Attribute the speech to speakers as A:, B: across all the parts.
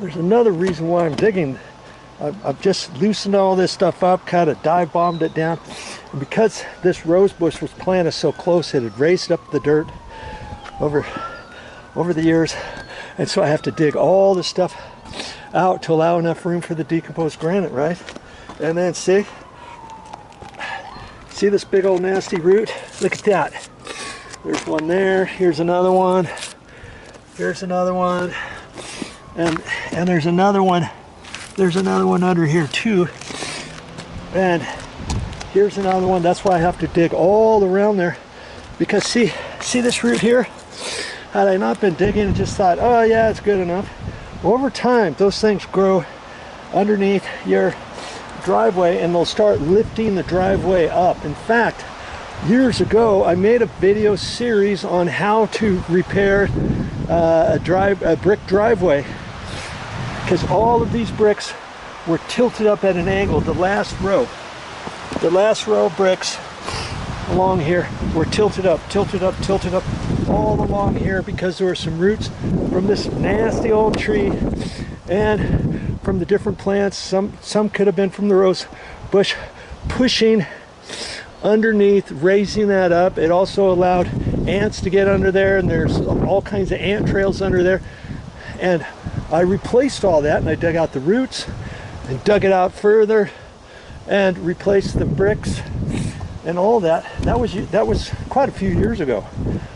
A: there's another reason why I'm digging. I've just loosened all this stuff up, kind of dive bombed it down. And because this rose bush was planted so close, it had raised up the dirt over the years. And so I have to dig all this stuff out to allow enough room for the decomposed granite, right? And then see this big old nasty root? Look at that. There's one there, here's another one, here's another one, and there's another one. There's another one under here too, and here's another one. That's why I have to dig all around there, because see this root here? Had I not been digging and just thought, oh yeah, it's good enough, over time those things grow underneath your driveway and they'll start lifting the driveway up. In fact, years ago I made a video series on how to repair a brick driveway, because all of these bricks were tilted up at an angle. The last row of bricks along here were tilted up all along here, because there were some roots from this nasty old tree and from the different plants. Some could have been from the rose bush pushing underneath, raising that up. It also allowed ants to get under there, and there's all kinds of ant trails under there. And I replaced all that, and I dug out the roots and dug it out further and replaced the bricks and all that. That was quite a few years ago,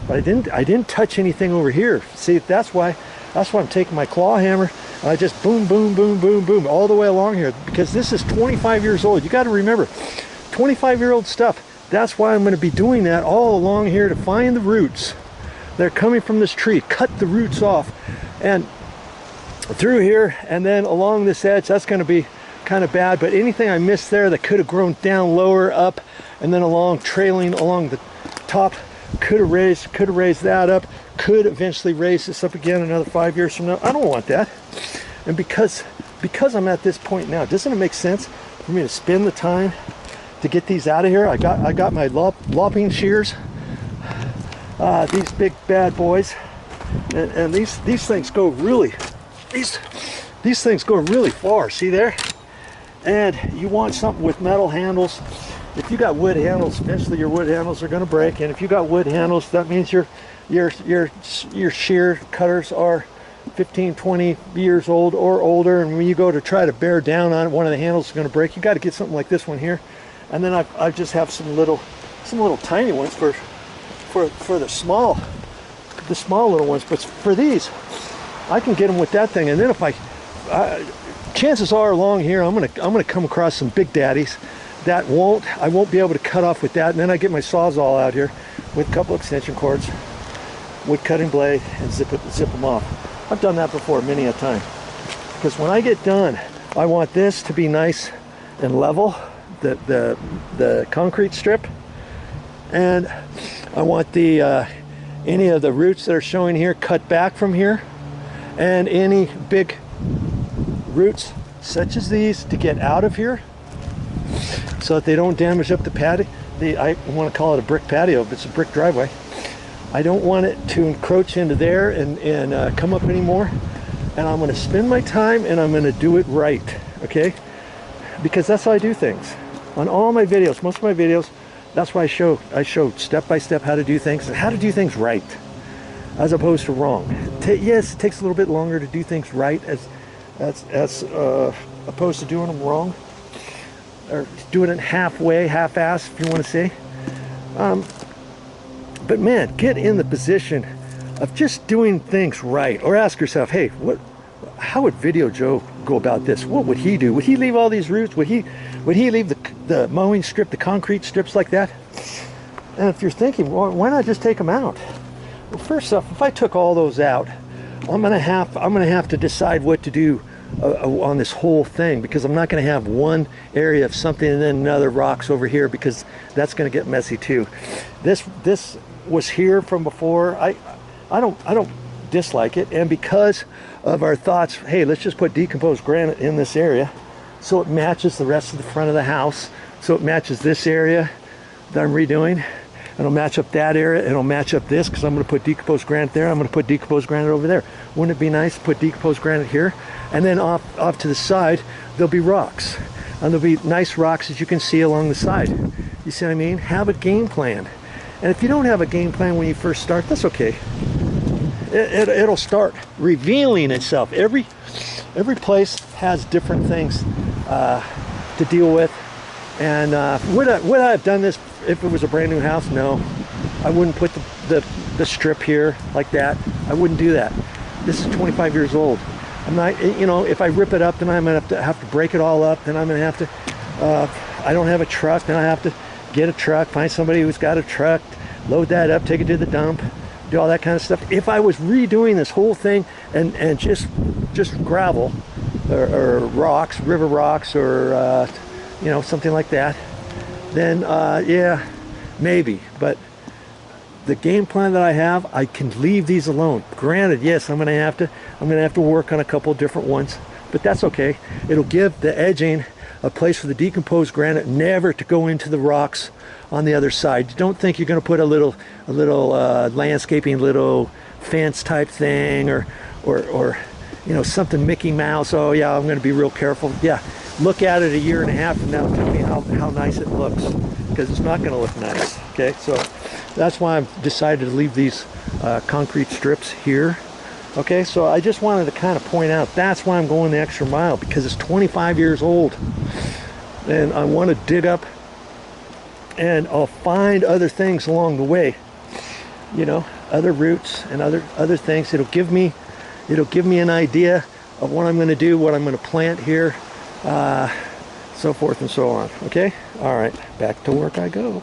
A: but I didn't touch anything over here. See, that's why I'm taking my claw hammer and I just boom boom boom boom boom all the way along here, because this is 25 years old. You got to remember, 25-year-old stuff. That's why I'm going to be doing that all along here, to find the roots that are coming from this tree, cut the roots off, and through here, and then along this edge. That's going to be kind of bad, but anything I missed there that could have grown down lower, up, and then along, trailing along the top, could have raised that up, could eventually raise this up again another 5 years from now. I don't want that. And because I'm at this point now, doesn't it make sense for me to spend the time to get these out of here? I got my lopping shears, these big bad boys, and these things go really, these things go really far. See there? And you want something with metal handles. If you got wood handles, eventually your wood handles are going to break. And if you got wood handles, that means your shear cutters are 15, 20 years old or older. And when you go to try to bear down on it, one of the handles is going to break. You got to get something like this one here. And then I just have some little tiny ones for the small little ones. But for these, I can get them with that thing. And then if chances are along here, I'm gonna come across some big daddies that I won't be able to cut off with that. And then I get my Sawzall out here with a couple extension cords, wood cutting blade, and zip them off. I've done that before many a time, because when I get done, I want this to be nice and level, the concrete strip, and I want the any of the roots that are showing here cut back from here, and any big roots such as these to get out of here so that they don't damage up the patio. I want to call it a brick patio, but it's a brick driveway. I don't want it to encroach into there and come up anymore. And I'm going to spend my time and I'm going to do it right, okay? Because that's how I do things. On all my videos, most of my videos, that's why I show step by step how to do things and how to do things right, as opposed to wrong. Yes, it takes a little bit longer to do things right as opposed to doing them wrong, or doing it halfway, half-ass, if you want to say. But man, get in the position of just doing things right, or ask yourself, hey, how would VideoJoe go about this? What would he do? Would he leave all these roots? Would he leave the mowing strip, the concrete strips like that? And if you're thinking, well, why not just take them out? Well, first off, if I took all those out, I'm gonna have to decide what to do on this whole thing, because I'm not gonna have one area of something and then another rocks over here, because that's gonna get messy too. This was here from before. I don't dislike it, and because of our thoughts, hey, let's just put decomposed granite in this area so it matches the rest of the front of the house, so it matches this area that I'm redoing. It'll match up that area. It'll match up this because I'm going to put decomposed granite there. I'm going to put decomposed granite over there. Wouldn't it be nice to put decomposed granite here? And then off to the side, there'll be rocks. And there'll be nice rocks as you can see along the side. You see what I mean? Have a game plan. And if you don't have a game plan when you first start, that's okay. It'll start revealing itself. Every place has different things to deal with. And would I have done this if it was a brand new house? No. I wouldn't put the strip here like that. I wouldn't do that. This is 25 years old. I'm not, you know, if I rip it up, then I'm going to have to break it all up. Then I'm going to have to, I don't have a truck. Then I have to get a truck, find somebody who's got a truck, load that up, take it to the dump, do all that kind of stuff. If I was redoing this whole thing and just gravel or rocks, river rocks, or you know, something like that, then yeah, maybe. But the game plan that I have, I can leave these alone. Granted, yes, I'm gonna have to work on a couple of different ones, but that's okay. It'll give the edging a place for the decomposed granite never to go into the rocks on the other side. Don't think you're gonna put a little landscaping, little fence type thing, or you know, something Mickey Mouse. Oh yeah, I'm gonna be real careful. Yeah, look at it a year and a half from now, tell me how nice it looks, because it's not gonna look nice. Okay, so that's why I've decided to leave these concrete strips here. Okay, so I just wanted to kind of point out that's why I'm going the extra mile, because it's 25 years old and I want to dig up and I'll find other things along the way, you know, other roots and other things. It'll give me an idea of what I'm going to do, what I'm going to plant here, so forth and so on. Okay, all right, back to work I go.